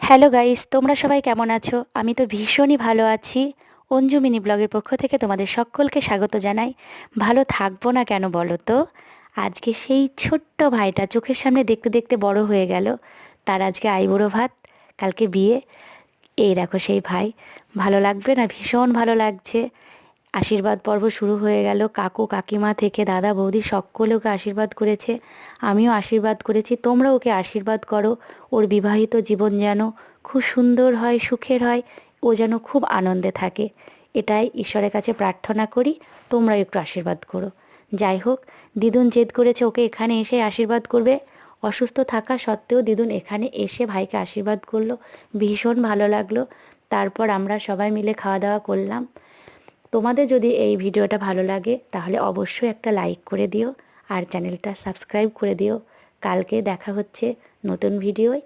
Hello guys, তোমরা সবাই কেমন আছো? আমি তো ভীষণই ভালো আছি। অঞ্জু মিনি ব্লগের পক্ষ থেকে তোমাদের সকলকে স্বাগত জানাই। ভালো থাকবো না কেন বলো তো? আজকে সেই ছোট্ট ভাইটা চোখের সামনে দেখতে দেখতে বড় হয়ে গেল। তার আজকে আইবুড়ো ভাত, কালকে বিয়ে। এই দেখো সেই ভাই। ভালো লাগবে না? ভীষণ ভালো লাগছে। আশীর্বাদ পর্ব শুরু হয়ে গেল। কাকু কাকিমা থেকে দাদা বৌদি সকলে ওকে আশীর্বাদ করেছে। আমিও আশীর্বাদ করেছি, তোমরা ওকে আশীর্বাদ করো। ওর বিবাহিত জীবন যেন খুব সুন্দর হয়, সুখের হয়। ও যেন খুব আনন্দে থাকে, এটাই ঈশ্বরের কাছে প্রার্থনা করি। তোমরা একটু আশীর্বাদ করো। যাই হোক, দিদুন জেদ করেছে ওকে এখানে এসে আশীর্বাদ করবে। অসুস্থ থাকা সত্ত্বেও দিদুন এখানে এসে ভাইকে আশীর্বাদ করলো। ভীষণ ভালো লাগলো। তারপর আমরা সবাই মিলে খাওয়া দাওয়া করলাম। তোমাদের যদি এই ভিডিওটা ভালো লাগে তাহলে অবশ্যই একটা লাইক করে দিও আর চ্যানেলটা সাবস্ক্রাইব করে দিও। কালকে দেখা হচ্ছে নতুন ভিডিওয়।